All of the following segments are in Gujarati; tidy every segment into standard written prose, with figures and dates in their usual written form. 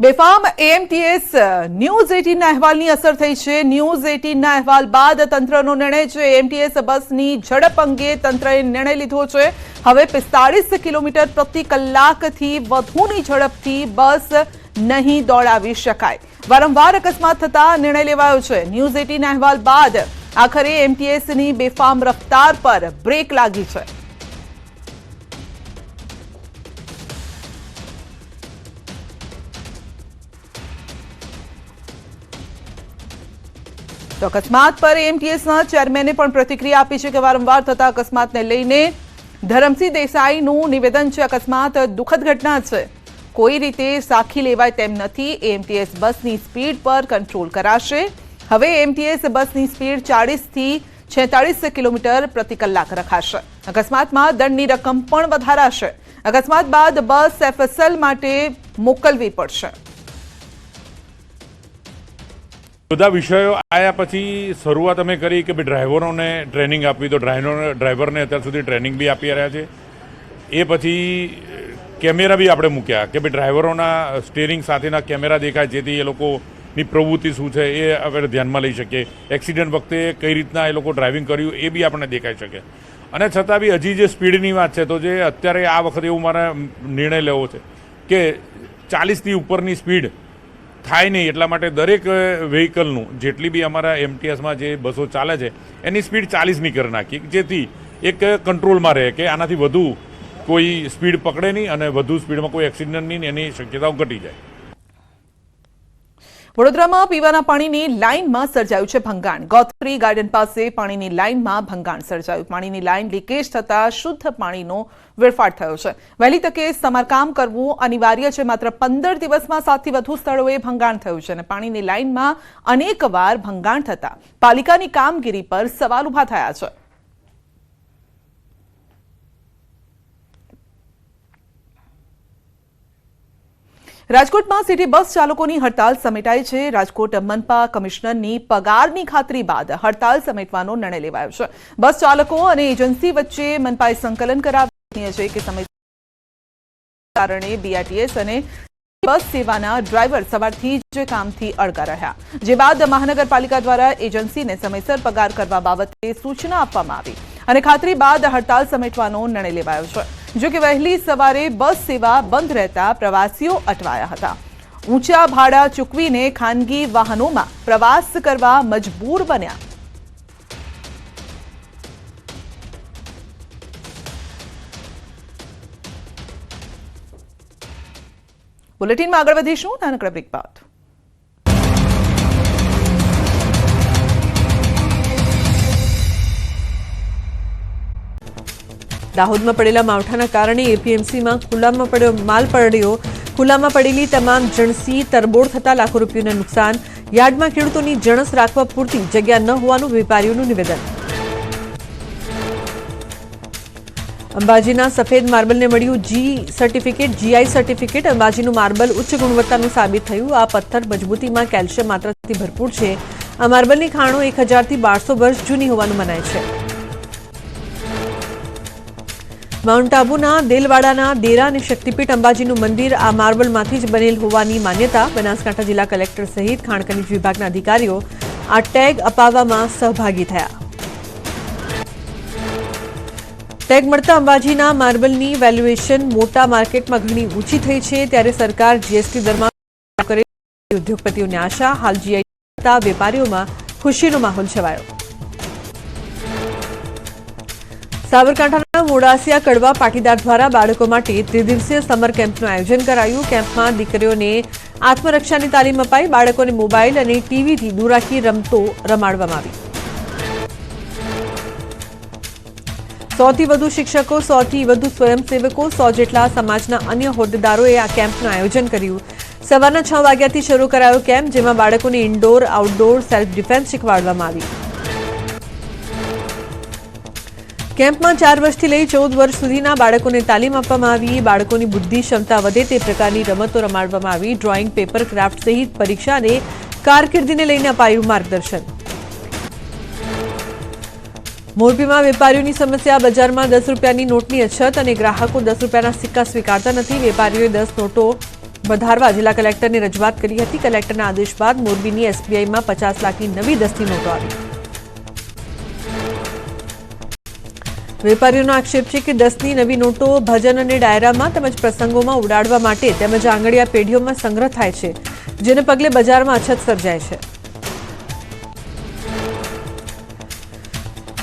બેફામ એએમટીએસ ન્યૂઝ 18 અહેવાલની અસર થઈ છે। ન્યૂઝ 18 અહેવાલ બાદ તંત્રનો નિર્ણય છે। એએમટીએસ બસની ઝડપ અંગે તંત્રએ નિર્ણય લીધો છે। હવે 45 કિલોમીટર પ્રતિ કલાકથી વધુની ઝડપથી બસ નહીં દોડાવી શકાય। વારંવાર અકસ્માત થતા નિર્ણય લેવાયો છે। ન્યૂઝ 18 અહેવાલ બાદ આખરે એએમટીએસની બેફામ રફતાર પર બ્રેક લાગી છે। तो अकस्मात पर एएमटीएसના ચેરમેને પણ પ્રતિક્રિયા આપી છે કે વારંવાર થતા અકસ્માતને લઈને ધરમસિંહ દેસાઈનું નિવેદન છે અકસ્માત દુઃખદ ઘટના છે, કોઈ રીતે સાખી લેવાય તેમ નથી। એએમટીએસ બસની સ્પીડ પર કંટ્રોલ કરાશે। હવે એએમટીએસ બસની સ્પીડ 40 થી 46 કિલોમીટર પ્રતિ કલાક રખાશે। અકસ્માતમાં દંડની રકમ પણ વધારાશે। અકસ્માત બાદ બસ એફએસએલ માટે મોકલવી પડશે। બધા વિષયો આયા પછી શરૂઆત અમે કરી કે ભાઈ ડ્રાઈવરોને ટ્રેનિંગ આપવી, તો ડ્રાઈવરને અત્યાર સુધી ટ્રેનિંગ બી આપી રહ્યા છે। એ પછી કેમેરા બી આપણે મૂક્યા કે ભાઈ ડ્રાઈવરોના સ્ટીયરિંગ સાથેના કેમેરા દેખાય, જેથી એ લોકોની પ્રવૃત્તિ શું છે એ આપણે ધ્યાનમાં લઈ શકીએ। એક્સિડન્ટ વખતે કઈ રીતના એ લોકો ડ્રાઇવિંગ કર્યું એ બી આપણને દેખાઈ શકે। અને છતાં બી હજી જે સ્પીડની વાત છે, તો જે અત્યારે આ વખતે એવું મારે નિર્ણય લેવો છે કે 40થી ઉપરની સ્પીડ થાય નહીં, એટલા માટે દરેક વ્હીકલનું જેટલી બી અમારા એમટીએસમાં જે બસો ચાલે છે એની સ્પીડ 40ની કરી નાખી, જેથી એક કંટ્રોલમાં રહે કે આનાથી વધુ કોઈ સ્પીડ પકડે નહીં અને વધુ સ્પીડમાં કોઈ એક્સિડન્ટ નહીં, એની શક્યતાઓ ઘટી જાય। વડોદરામાં પીવાના પાણીની લાઇનમાં સર્જાયું છે ભંગાણ। ગોત્રી ગાર્ડન પાસે પાણીની લાઇનમાં ભંગાણ સર્જાયું। પાણીની લાઇન લીકેજ થતા શુદ્ધ પાણીનો વેડફાટ થયો છે। વહેલી તકે સમારકામ કરવું અનિવાર્ય છે। માત્ર 15 દિવસમાં 7થી વધુ સ્થળોએ ભંગાણ થયું છે અને પાણીની લાઇનમાં અનેકવાર ભંગાણ થતા પાલિકાની કામગીરી પર સવાલ ઉભા થયા છે। રાજકોટમાં સિટી બસ ચાલકોની હડતાલ સમેટાઈ છે। રાજકોટ મનપા કમિશનરની પગારની ખાતરી બાદ હડતાલ સમેટવાનો નિર્ણય લેવાયો છે। બસ ચાલકો અને એજન્સી વચ્ચે મનપાએ સંકલન કરાવ્યું છે કે સમય કારણે બીઆરટીએસ અને બસ સેવાના ડ્રાઈવર સવારથી જ કામથી અળગા રહ્યા, જે બાદ મહાનગરપાલિકા દ્વારા એજન્સીને સમયસર પગાર કરવા બાબતે સૂચના આપવામાં આવી અને ખાતરી બાદ હડતાલ સમેટવાનો નિર્ણય લેવાયો છે। જો કે વહેલી સવારે બસ સેવા બંધ રહેતા પ્રવાસીઓ અટવાયા હતા। ઊંચા ભાડા ચૂકવીને ખાનગી વાહનોમાં પ્રવાસ કરવા મજબૂર બન્યા। બુલેટિનમાં આગળ વધીશું નાનકડા બ્રેક બાદ। દાહોદમાં પડેલા માવઠાના કારણે એપીએમસીમાં ખુલ્લામાં પડ્યો માલ પડ્યો। ખુલ્લામાં પડેલી તમામ જણસી તરબોળ થતા લાખો રૂપિયાનું નુકસાન। યાર્ડમાં ખેડૂતોની જણસ રાખવા પૂરતી જગ્યા ન હોવાનું વેપારીઓનું નિવેદન। અંબાજીના સફેદ માર્બલને મળ્યું જીઆઈ સર્ટિફિકેટ। અંબાજીનું માર્બલ ઉચ્ચ ગુણવત્તાનું સાબિત થયું। આ પથ્થર મજબૂતીમાં કેલ્શિયમ માત્રાથી ભરપૂર છે। આ માર્બલની ખાણો 1000 થી 1200 વર્ષ જૂની હોવાનું મનાય છે। માઉન્ટ આબુના દેલવાડાના દેરા અને શક્તિપીઠ અંબાજીનું મંદિર આ માર્બલમાંથી જ બનેલ હોવાની માન્યતા। બનાસકાંઠા જિલ્લા કલેક્ટર સહિત ખાણ ખનીજ વિભાગના અધિકારીઓ આ ટેગ અપાવવામાં સહભાગી થયા। ટેગ મળતા અંબાજીના માર્બલની વેલ્યુએશન મોટા માર્કેટમાં ઘણી ઊંચી થઈ છે, ત્યારે સરકાર જીએસટી દરમાં કરે ઉદ્યોગપતિઓને આશા। હાલ જીઆઈ વેપારીઓમાં ખુશીનો માહોલ છવાયો। સાબરકાંઠાના મોડાસિયા કડવા પાટીદાર દ્વારા બાળકો માટે ત્રિદિવસીય સમર કેમ્પનું આયોજન કરાયું। કેમ્પમાં દીકરીઓને આત્મરક્ષાની તાલીમ અપાઈ। બાળકોને મોબાઈલ અને ટીવીથી દૂર રાખી રમતો રમાડવામાં આવી। 100 થી વધુ શિક્ષકો, 100 થી વધુ સ્વયંસેવકો, 100 જેટલા સમાજના અન્ય હોદ્દેદારોએ આ કેમ્પનું આયોજન કર્યું। સવારના 6 વાગ્યાથી શરૂ કરાયો કેમ્પ, જેમાં બાળકોને ઇન્ડોર આઉટડોર સેલ્ફ ડિફેન્સ શીખવાડવામાં આવી। કેમ્પમાં 4 વર્ષથી લઈ 14 વર્ષ સુધીના બાળકોને તાલીમ આપવામાં આવી। બાળકોની બુદ્ધિ ક્ષમતા વધે તે પ્રકારની રમતો રમાડવામાં આવી। ડ્રોઈંગ, પેપર ક્રાફ્ટ સહિત પરીક્ષા અને કારકિર્દીને લઈને અપાયું માર્ગદર્શન। મોરબીમાં વેપારીઓની સમસ્યા। બજારમાં 10 રૂપિયાની નોટની અછત અને ગ્રાહકો 10 રૂપિયાના સિક્કા સ્વીકારતા નથી। વેપારીઓએ 10 નોટો વધારવા જિલ્લા કલેક્ટરને રજૂઆત કરી હતી। કલેક્ટરના આદેશ બાદ મોરબીની એસબીઆઈમાં 50 લાખની નવી 10ની નોટો આવી। વેપારીઓનો આક્ષેપ છે કે 10ની નવી નોટો ભજન અને ડાયરામાં તેમજ પ્રસંગોમાં ઉડાડવા માટે તેમજ આંગળીયા પેઢીઓમાં સંગ્રહ થાય છે, જેને પગલે બજારમાં અછત સર્જાય છે।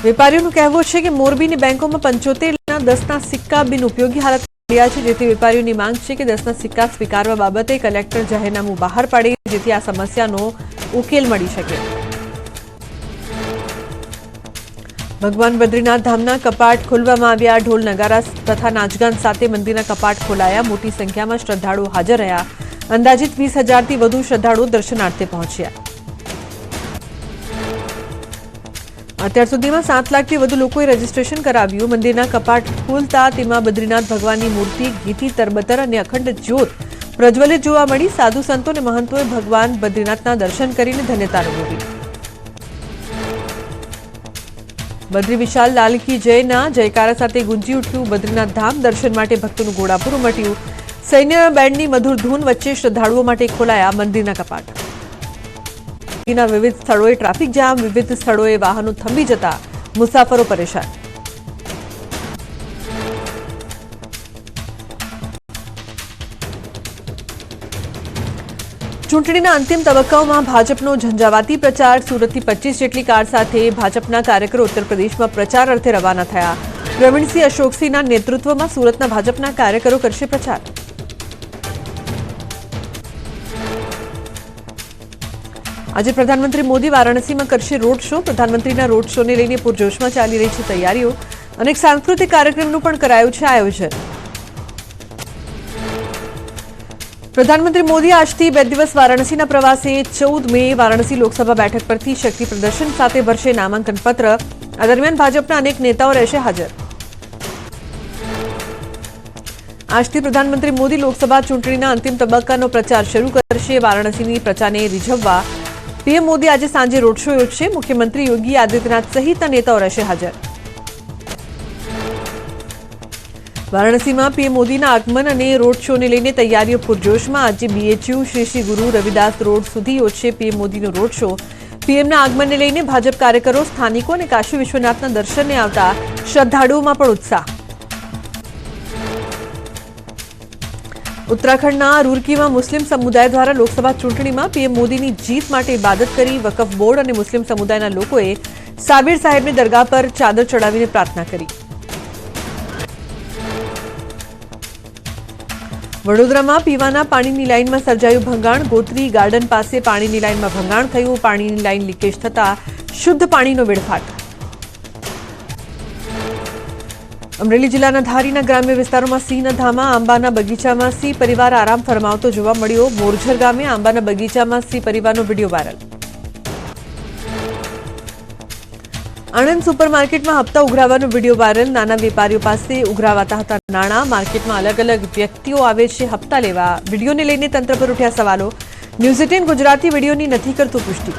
વેપારીઓનું કહેવું છે કે મોરબીની બેંકોમાં 75ના 10ના સિક્કા બિનઉપયોગી હાલતમાં પડ્યા છે, જેથી વેપારીઓની માંગ છે કે 10ના સિક્કા સ્વીકારવા બાબતે કલેક્ટર જાહેરનામું બહાર પાડે, જેથી આ સમસ્યાનો ઉકેલ મળી શકે। ભગવાન બદ્રીનાથ ધામના કપાટ ખોલવામાં આવ્યા। ઢોલ નગારા તથા નાચગાન સાથે મંદિરના કપાટ ખોલાયા। મોટી સંખ્યામાં શ્રદ્ધાળુઓ હાજર રહ્યા। અંદાજિત 20,000થી વધુ શ્રદ્ધાળુઓ દર્શનાર્થે પહોંચ્યા। અત્યાર સુધીમાં 7 લાખથી વધુ લોકોએ રજીસ્ટ્રેશન કરાવ્યું। મંદિરના કપાટ ખોલતા તેમાં બદ્રીનાથ ભગવાનની મૂર્તિ, ઘીથી તરબતર અને અખંડ જ્યોત પ્રજ્વલિત જોવા મળી। સાધુ સંતો અને મહંતોએ ભગવાન બદ્રીનાથના દર્શન કરીને ધન્યતા અનુભવી। બદ્રી વિશાલ લાલ કી જયના જયકારા સાથે ગુંજી ઉઠ્યું બદ્રીનાથ ધામ। દર્શન માટે ભક્તોનું ઘોડાપુર ઉમટ્યું। સૈન્ય બેન્ડની મધુર ધૂન વચ્ચે શ્રદ્ધાળુઓ માટે ખોલાયા મંદિરના કપાટ। વિવિધ સ્થળોએ ટ્રાફિક જામ, વિવિધ સ્થળોએ વાહનો થંભી જતા મુસાફરો પરેશાન। ચૂંટણીના અંતિમ તબક્કાઓમાં ભાજપનો ઝંઝાવાતી પ્રચાર। સુરતથી 25 જેટલી કાર સાથે ભાજપના કાર્યકરો ઉત્તર પ્રદેશમાં પ્રચાર અર્થે રવાના થયા। પ્રવીણસિંહ અશોકસિંહના નેતૃત્વમાં સુરતના ભાજપના કાર્યકરો કરશે પ્રચાર। આજે પ્રધાનમંત્રી મોદી વારાણસીમાં કરશે રોડ શો। પ્રધાનમંત્રીના રોડ શોને લઈને પૂરજોશમાં ચાલી રહી છે તૈયારીઓ। અનેક સાંસ્કૃતિક કાર્યક્રમનું પણ કરાયું છે આયોજન। પ્રધાનમંત્રી મોદી આજથી 2 દિવસ વારાણસીના પ્રવાસે। 14 મે વારાણસી લોકસભા બેઠક પરથી શક્તિ પ્રદર્શન સાથે ભરશે નામાંકન પત્ર। આ દરમિયાન ભાજપના અનેક નેતાઓ રહેશે હાજર। આજથી પ્રધાનમંત્રી મોદી લોકસભા ચૂંટણીના અંતિમ તબક્કાનો પ્રચાર શરૂ કરશે। વારાણસીની પ્રજાને રીઝવવા પીએમ મોદી આજે સાંજે રોડ શો યોજશે। મુખ્યમંત્રી યોગી આદિત્યનાથ સહિતના નેતાઓ રહેશે હાજર। વારાણસીમાં પીએમ મોદીના આગમન અને રોડ શોને લઈને તૈયારીઓ પૂરજોશમાં। આજે બીએચયુ શ્રી ગુરુ રવિદાસ રોડ સુધી યોજશે પીએમ મોદીનો રોડ શો। પીએમના આગમનને લઈને ભાજપ કાર્યકરો, સ્થાનિકો અને કાશી વિશ્વનાથના દર્શને આવતા શ્રદ્ધાળુઓમાં પણ ઉત્સાહ। ઉત્તરાખંડના રૂરકીમાં મુસ્લિમ સમુદાય દ્વારા લોકસભા ચૂંટણીમાં પીએમ મોદીની જીત માટે ઇબાદત કરી। વકફ બોર્ડ અને મુસ્લિમ સમુદાયના લોકોએ સાબિર સાહેબની દરગાહ પર ચાદર ચડાવીને પ્રાર્થના કરી। વડોદરામાં પીવાના પાણીની લાઇનમાં સર્જાયું ભંગાણ। ગોત્રી ગાર્ડન પાસે પાણીની લાઇનમાં ભંગાણ થયું। પાણીની લાઇન લીકેજ થતા શુદ્ધ પાણીનો વેડફાટ। અમરેલી જિલ્લાના ધારીના ગ્રામ્ય વિસ્તારોમાં સિંહના ધામા। આંબાના બગીચામાં સિંહ પરિવાર આરામ ફરમાવતો જોવા મળ્યો। મોરઝર ગામે આંબાના બગીચામાં સિંહ પરિવારનો વિડીયો વાયરલ। આણંદ સુપરમાર્કેટમાં હપ્તા ઉઘરાવવાનો વિડીયો વાયરલ। નાના વેપારીઓ પાસે ઉઘરાવાતા હતા નાણાં। માર્કેટમાં અલગ અલગ વ્યક્તિઓ આવે છે હપ્તા લેવા। વિડીયોને લઈને તંત્ર પર ઉઠ્યા સવાલો। ન્યૂઝ 18 ગુજરાતી વિડીયોની નથી કરતું પુષ્ટિ।